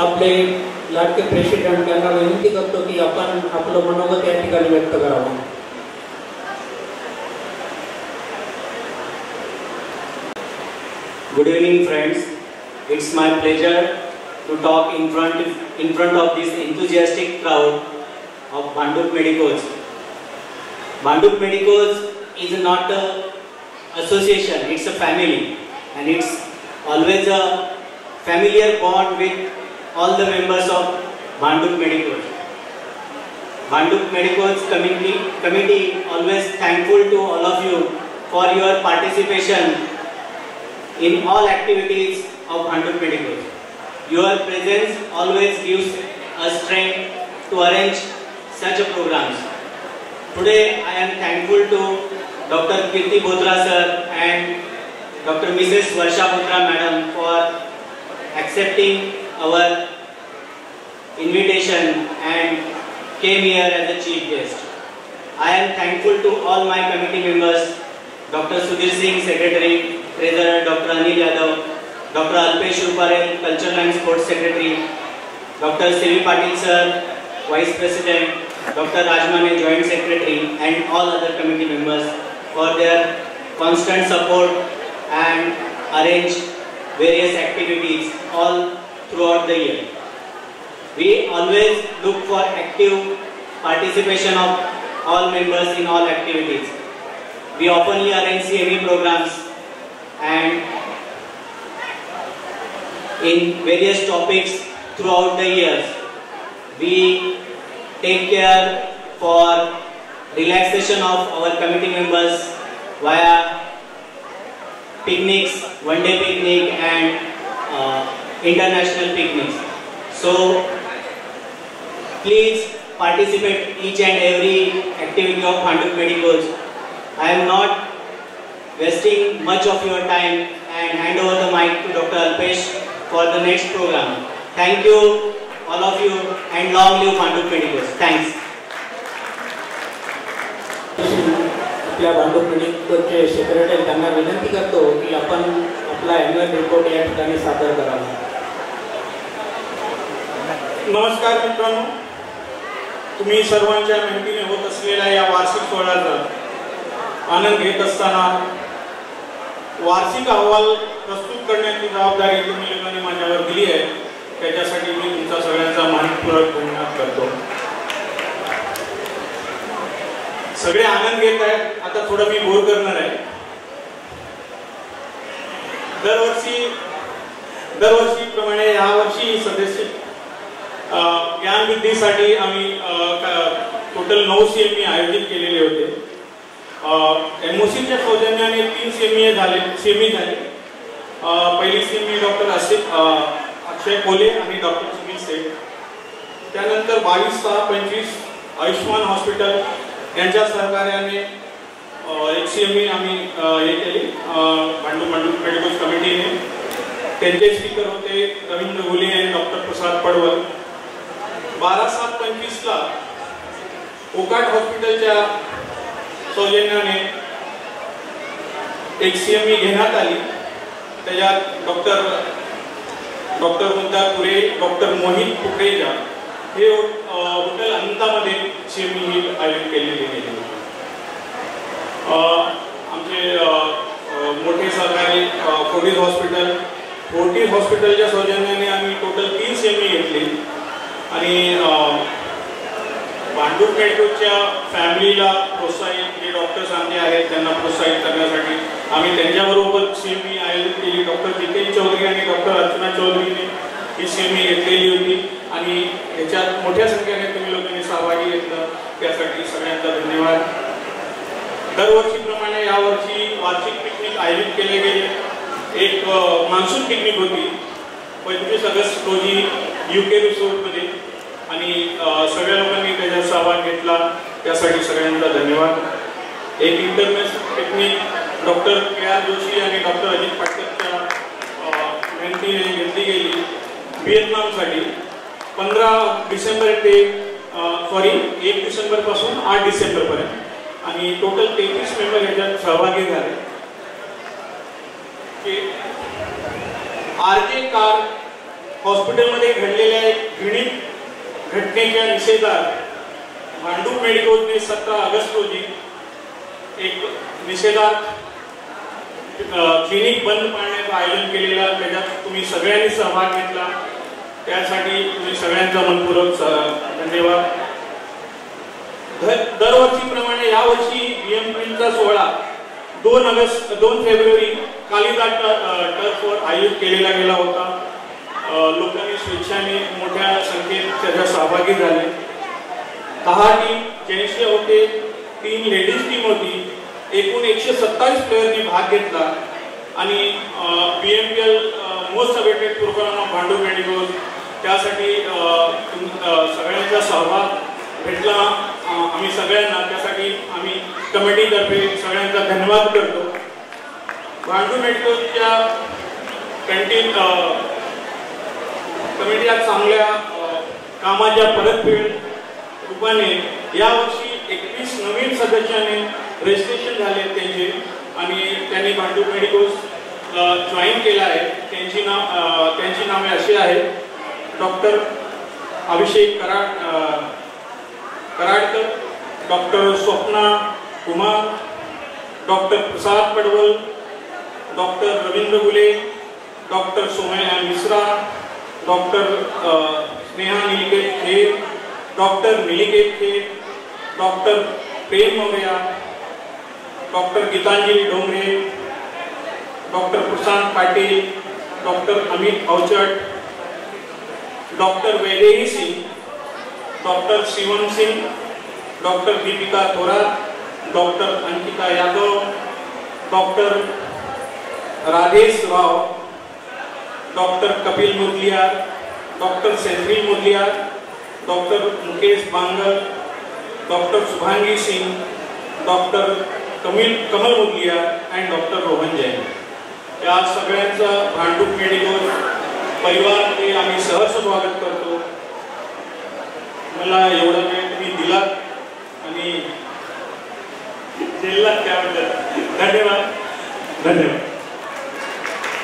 आपले लाडके प्रेसिडेंट यांना विनंती करतो की आपण आपलं मनोगत या ठिकाणी व्यक्त करावं. Good evening, friends. It's my pleasure to talk in front of this enthusiastic crowd of Bhanduk Medicos. Bhanduk Medicos is not an association; it's a family, and it's always a familiar bond with all the members of Bhanduk Medicos. Bhanduk Medicos committee always thankful to all of you for your participation in all activities of Bhanduk Medicos. Your presence always gives us strength to arrange such programs. Today I am thankful to Dr. Kirti Bothra sir and Dr. Mrs. Varsha Bothra madam for accepting our invitation and came here as a chief guest. I am thankful to all my committee members, Dr. Sudhir Singh, Secretary, Treasurer Dr. Anil Yadav, Dr. Alpesh Rupare, Cultural and Sports Secretary, Dr. Sevi Patil sir, Vice President, Dr. Rajmane, Joint Secretary, and all other committee members for their constant support and arrange various activities all throughout the year. We always look for active participation of all members in all activities. We openly arrange CME programs and in various topics throughout the years. We take care for relaxation of our committee members via picnics, one-day picnic and international picnics. So please participate each and every activity of Bhanduk Medicos. I am not wasting much of your time and hand over the mic to Dr. Alpesh for the next program. Thank you all of you and long live Bhanduk Medicos. Thanks. आपल्या Bhandup मेडिकलचे secretary त्यांना विनंती करतो की आपण आपला annual report या ठिकाणी सादर करावा. नमस्कार मित्रांनो, तुम्ही सर्वांच्या मेहनतीने होत असलेल्या या वार्षिक सोहळ्याचा आनंद घेत असताना वार्षिक अहवाल प्रस्तुत करण्याची जबाबदारी तुम्ही लोकांनी माझ्यावर दिली आहे, त्याच्यासाठी मी तुमचा सगळ्यांचा मनपूर्वक धन्यवाद करतो. सगळे आनंद घेत आहेत. आता थोडं मी बोर करणार आहे. दरवर्षी प्रमाणे या वर्षी सदस्य ज्ञानवृद्धीसाठी आम्ही टोटल 9 CME आयोजित केलेले होते. MOCच्या सौजन्याने 3 CME झाले. पहिली CME डॉक्टर अक्षय कोले आणि डॉक्टर सुनील सेठ. त्यानंतर 22/6/25 आयुष्मान हॉस्पिटल यांच्या सहकार्याने एक CME आम्ही हे केली भांडूप मेडिकल कमिटीने. त्यांचे स्पीकर होते रवींद्र घुले आणि डॉक्टर प्रसाद पडवल. 12/7/25 ओकाट हॉस्पिटलच्या सौजन्याने एक CME घेण्यात आली. त्याच्यात डॉक्टर मुद्दा पुरे, डॉक्टर मोहित कुकरेजा हे हॉटेल अनंतामध्ये CME ही आयोजित केलेली गेली. आमचे मोठे सहकारी फोर्टिस हॉस्पिटलच्या सौजन्याने आम्ही टोटल 3 CME घेतली आणि भांडूप मेडिकलच्या फॅमिलीला प्रोत्साहित, जे डॉक्टर्स आमचे आहेत त्यांना प्रोत्साहित करण्यासाठी आम्ही त्यांच्याबरोबर CME आयोजित केली. डॉक्टर जितेंद्र चौधरी आणि डॉक्टर अर्चना चौधरीने ही CME घेतलेली होती आणि याच्यात मोठ्या संख्येने तुम्ही लोकांनी सहभागी घेतलं, त्यासाठी सगळ्यांचा धन्यवाद. दरवर्षीप्रमाणे यावर्षी वार्षिक पिकनिक आयोजित केले गेले. एक मान्सून पिकनिक होती 25 ऑगस्ट रोजी UK रिसोर्टमध्ये आणि सगळ्या लोकांनी त्याच्यात सहभाग घेतला, त्यासाठी सगळ्यांचा धन्यवाद. एक international picnic doctor KR Joshi आणि डॉक्टर अजित पाटकरच्या मेहनतीने घेतली गेली व्हिएतनामसाठी 15 डिसेंबर ते 1 डिसेंबरपासून 8 डिसेंबरपर्यंत आणि टोटल 33 मेंबर याच्यात सहभागी झाले. RJ कार हॉस्पिटलमध्ये घडलेल्या एक घृणित घटनेच्या निषेधार्थ भांडूप मेडिकोजने 17 ऑगस्ट रोजी एक निषेधार्थ क्लिनिक बंद पाडण्याचं आयोजन केलेलं, त्याच्यात तुम्ही सगळ्यांनी सहभाग घेतला, त्यासाठी तुम्ही सगळ्यांचा मनपूर्वक धन्यवाद. दरवर्षीप्रमाणे यावर्षी BMPचा सोहळा 2 फेब्रुवारी कालिदास टर्फवर आयोजित केलेला गेला होता. लोकांनी स्वेच्छाने मोठ्या संख्येत त्याच्यात सहभागी झाले. 10 टीम जेन्ट्सचे होते, 3 लेडीज टीम होती. एकूण 127 प्लेयरनी भाग घेतला आणि BMPL most awaited program of Bhandup medicos त्यासाठी सगळ्यांचा सहभाग भेटला. आम्ही सगळ्यांना त्यासाठी आम्ही कमिटीतर्फे सगळ्यांचा धन्यवाद करतो. भांडूप मेडिकोजच्या कमिटीच्या चांगल्या कामाच्या परतफेड रूपाने यावर्षी 21 नवीन सदस्यांनी रजिस्ट्रेशन झाले त्यांचे आणि त्यांनी भांडूप मेडिकोज जॉईन केला आहे. त्यांची नावे अशी आहेत: doctor Abhishek Karadkar, doctor Swapna Kumar, doctor Prasad Padwal, doctor Ravindra Gule, doctor Somaya Mishra, doctor Sneha Niliket Kher, doctor Niliket Kher, doctor Prem Maurya, doctor Gitanjali Dongre, doctor Prashant Patil, doctor Amit Avchat, doctor Vaidehi Singh, doctor Shivam Singh, doctor Deepika Thorat, doctor Ankita Yadav, doctor Radhesh Rao, doctor Kapil Mudaliar, doctor Senthil Mudaliar, doctor Mukesh Bangal, doctor Shubhangi Singh, doctor Kamal Mudaliar and doctor Rohan Jain. या सगळ्यांचं भांडूप मेडिकोज परिवारामध्ये आम्ही सहर्ष स्वागत करतो. मला एवढा वेळ तुम्ही दिलात आणि दिलात त्याबद्दल धन्यवाद.